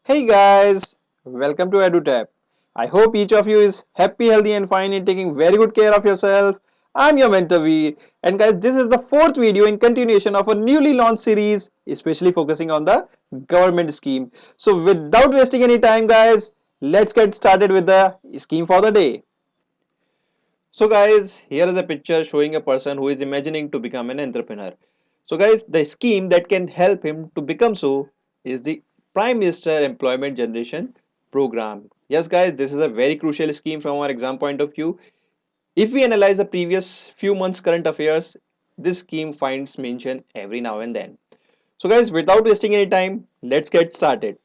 Hey guys, welcome to EduTap. I hope each of you is happy, healthy and fine and taking very good care of yourself. I'm your mentor V, and guys, this is the fourth video in continuation of a newly launched series, especially focusing on the government scheme. So without wasting any time guys, let's get started with the scheme for the day. So guys, here is a picture showing a person who is imagining to become an entrepreneur. So guys, the scheme that can help him to become so is the Prime Minister Employment Generation Program. Yes guys, this is a very crucial scheme from our exam point of view. If we analyze the previous few months current affairs, this scheme finds mention every now and then. So guys, without wasting any time, let's get started.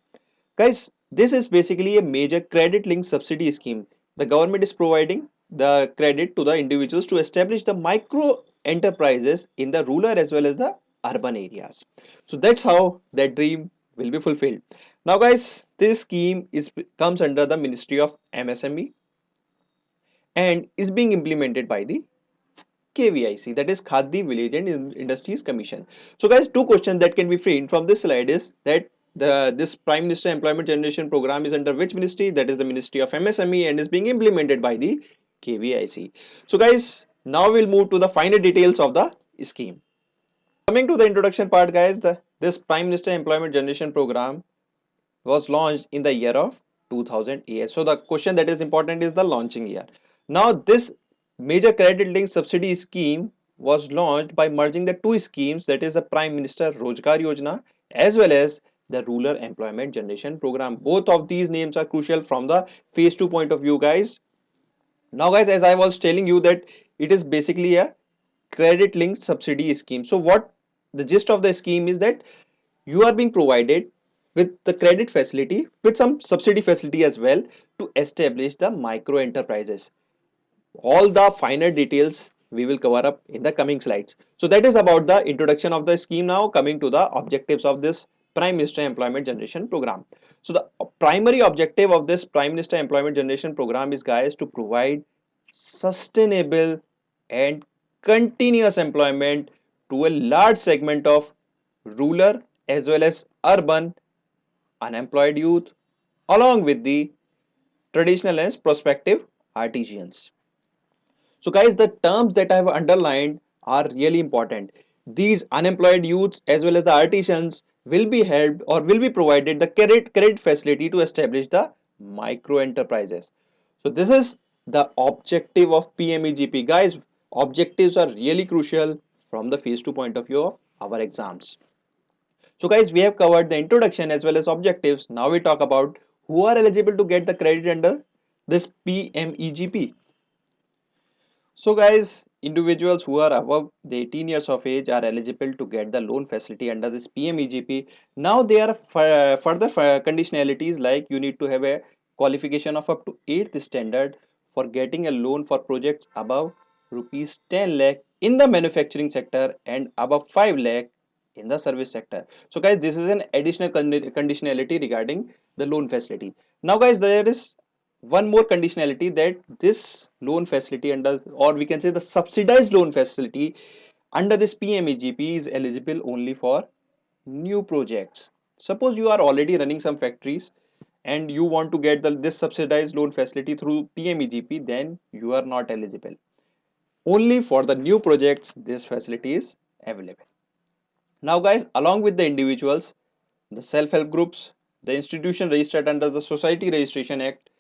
Guys, this is basically a major credit linked subsidy scheme. The government is providing the credit to the individuals to establish the micro enterprises in the rural as well as the urban areas. So that's how that dream will be fulfilled. Now guys, this scheme is comes under the Ministry of MSME and is being implemented by the KVIC, that is Khadi Village and Industries Commission. So guys, two questions that can be framed from this slide is that this Prime Minister Employment Generation Program is under which ministry? That is the Ministry of MSME and is being implemented by the KVIC. So guys, now we'll move to the finer details of the scheme. Coming to the introduction part guys, this Prime Minister Employment Generation Program was launched in the year of 2008. So the question that is important is the launching year. Now this major credit linked subsidy scheme was launched by merging the two schemes, that is the Prime Minister Rozgar Yojana as well as the Rural Employment Generation Program. Both of these names are crucial from the phase 2 point of view guys. Now guys, as I was telling you that it is basically a credit linked subsidy scheme. So what the gist of the scheme is that you are being provided with the credit facility with some subsidy facility as well to establish the micro enterprises. All the finer details we will cover up in the coming slides. So that is about the introduction of the scheme. Now coming to the objectives of this Prime Minister Employment Generation Program. So the primary objective of this Prime Minister Employment Generation Program is guys to provide sustainable and continuous employment to a large segment of rural as well as urban unemployed youth along with the traditional and prospective artisans. So guys, the terms that I have underlined are really important. These unemployed youths as well as the artisans will be helped or will be provided the credit facility to establish the micro enterprises. So this is the objective of PMEGP. Guys, objectives are really crucial from the phase 2 point of view of our exams. So guys, we have covered the introduction as well as objectives. Now we talk about who are eligible to get the credit under this PMEGP. So guys, individuals who are above the 18 years of age are eligible to get the loan facility under this PMEGP. Now there are further conditionalities like you need to have a qualification of up to 8th standard for getting a loan for projects above rupees 10 lakh in the manufacturing sector and above 5 lakh in the service sector. So guys, this is an additional conditionality regarding the loan facility. Now guys, there is one more conditionality that this loan facility under, or we can say the subsidized loan facility under this PMEGP is eligible only for new projects. Suppose you are already running some factories and you want to get this subsidized loan facility through PMEGP, then you are not eligible. Only for the new projects this facility is available. Now guys, along with the individuals, the self-help groups, the institution registered under the Society Registration Act,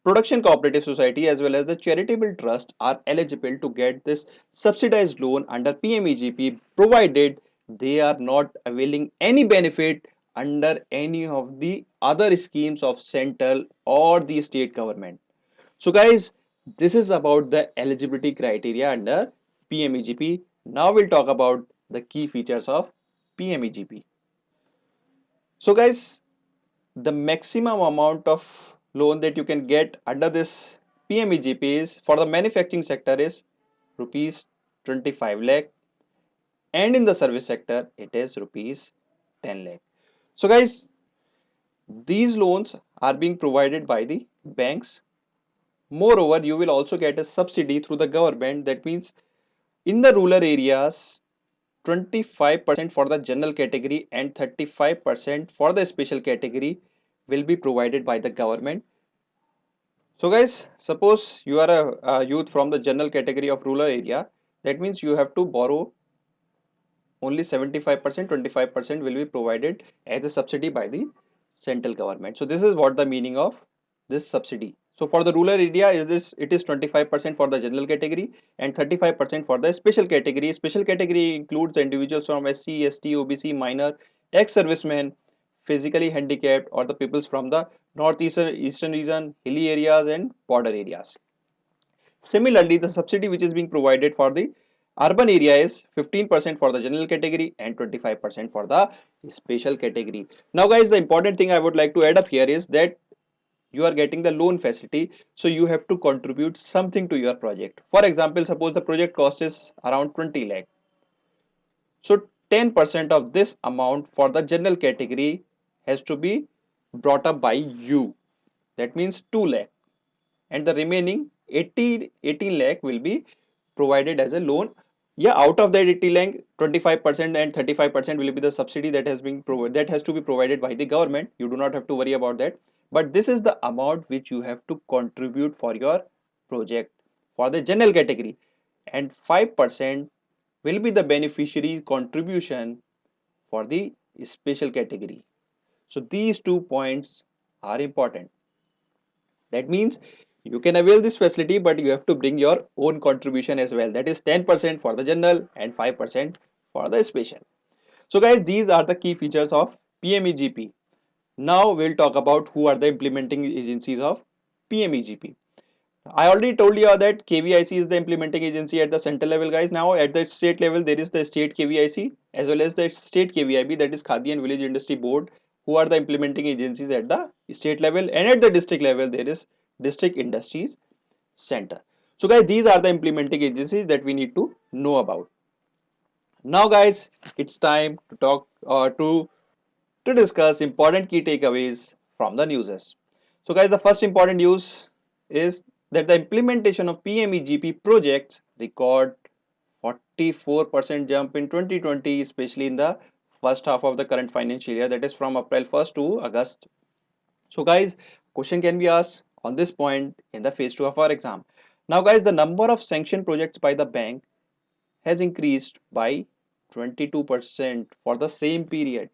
production cooperative society as well as the charitable trust are eligible to get this subsidized loan under PMEGP provided they are not availing any benefit under any of the other schemes of central or the state government. So guys, this is about the eligibility criteria under PMEGP. Now we'll talk about the key features of PMEGP. So guys, the maximum amount of loan that you can get under this PMEGP is for the manufacturing sector is rupees 25 lakh and in the service sector it is rupees 10 lakh. So guys, these loans are being provided by the banks. Moreover, you will also get a subsidy through the government. That means in the rural areas 25% for the general category and 35% for the special category will be provided by the government. So guys, suppose you are a youth from the general category of rural area, that means you have to borrow only 75%, 25% will be provided as a subsidy by the central government. So this is what the meaning of this subsidy. So for the rural area, it is 25% for the general category and 35% for the special category. Special category includes the individuals from SC, ST, OBC, minor, ex-servicemen, physically handicapped, or the peoples from the northeastern eastern region, hilly areas and border areas. Similarly, the subsidy which is being provided for the urban area is 15% for the general category and 25% for the special category. Now guys, the important thing I would like to add up here is that you are getting the loan facility, so you have to contribute something to your project. For example, suppose the project cost is around 20 lakh. So 10% of this amount for the general category has to be brought up by you. That means 2 lakh, and the remaining 18 lakh will be provided as a loan. Yeah, out of that 80 lakh, 25% and 35% will be the subsidy that has been provided, that has to be provided by the government. You do not have to worry about that. But this is the amount which you have to contribute for your project for the general category, and 5% will be the beneficiary contribution for the special category. So these 2 points are important. That means you can avail this facility, but you have to bring your own contribution as well. That is 10% for the general and 5% for the special. So guys, these are the key features of PMEGP. Now we'll talk about who are the implementing agencies of PMEGP. I already told you that KVIC is the implementing agency at the central level, guys. Now at the state level, there is the state KVIC as well as the state KVIB, that is Khadi and Village Industry Board, who are the implementing agencies at the state level, and at the district level, there is District Industries Center. So guys, these are the implementing agencies that we need to know about. Now guys, it's time to talk or to discuss important key takeaways from the newses. So guys, the first important news is that the implementation of PMEGP projects record 44% jump in 2020, especially in the first half of the current financial year, that is from April 1st to August. So guys, question can be asked on this point in the phase 2 of our exam. Now guys, the number of sanctioned projects by the bank has increased by 22% for the same period.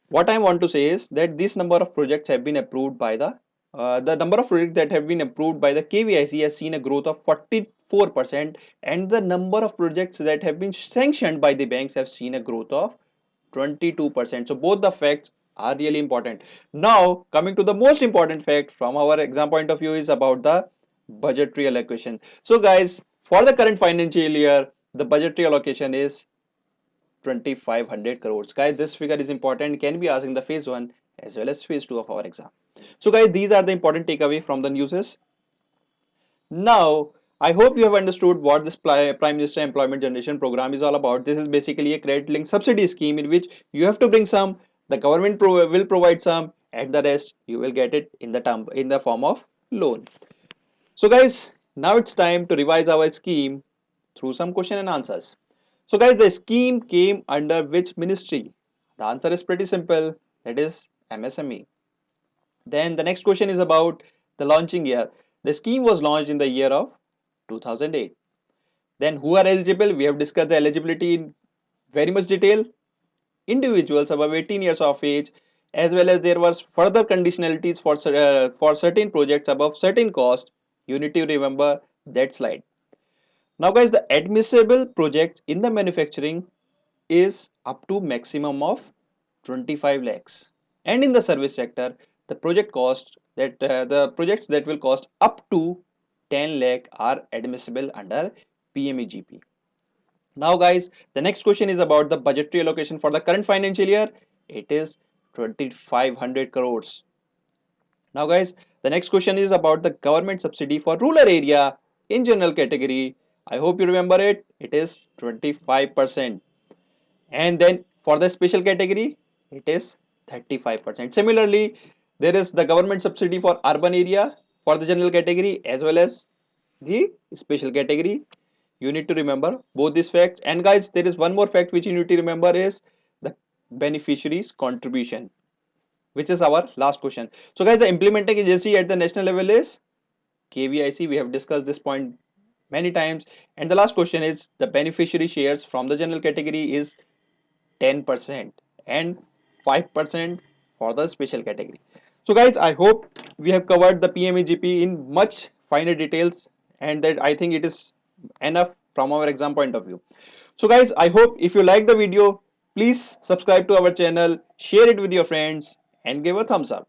What I want to say is that this number of projects have been approved by the number of projects that have been approved by the KVIC has seen a growth of 44%, and the number of projects that have been sanctioned by the banks have seen a growth of 22%. So both the facts are really important. Now coming to the most important fact from our exam point of view is about the budgetary allocation. So guys, for the current financial year, the budgetary allocation is 2500 crores. Guys, this figure is important, can be asked in the phase 1 as well as phase 2 of our exam. So guys, these are the important takeaway from the newses. Now I hope you have understood what this Prime Minister Employment Generation Program is all about. This is basically a credit linked subsidy scheme in which you have to bring some, the government will provide some, and the rest you will get it in the form of loan. So guys, now it's time to revise our scheme through some question and answers. So guys, the scheme came under which ministry? The answer is pretty simple, that is MSME. Then the next question is about the launching year. The scheme was launched in the year of 2008. Then who are eligible? We have discussed the eligibility in very much detail. Individuals above 18 years of age, as well as there was further conditionalities for certain projects above certain cost. You need to remember that slide. Now guys, the admissible projects in the manufacturing is up to maximum of 25 lakhs, and in the service sector the projects that will cost up to 10 lakh are admissible under PMEGP. Now guys, the next question is about the budgetary allocation for the current financial year. It is 2500 crores. Now guys, the next question is about the government subsidy for rural area in general category. I hope you remember it. It is 25%. And then for the special category, it is 35%. Similarly, there is the government subsidy for urban area for the general category as well as the special category. You need to remember both these facts. And guys, there is one more fact which you need to remember is the beneficiaries contribution. which is our last question. So guys, the implementing agency at the national level is KVIC. We have discussed this point many times. And the last question is the beneficiary shares from the general category is 10% and 5% for the special category. So guys, I hope we have covered the PMEGP in much finer details, and that I think it is enough from our exam point of view. So guys, I hope if you like the video, please subscribe to our channel, share it with your friends and give a thumbs up.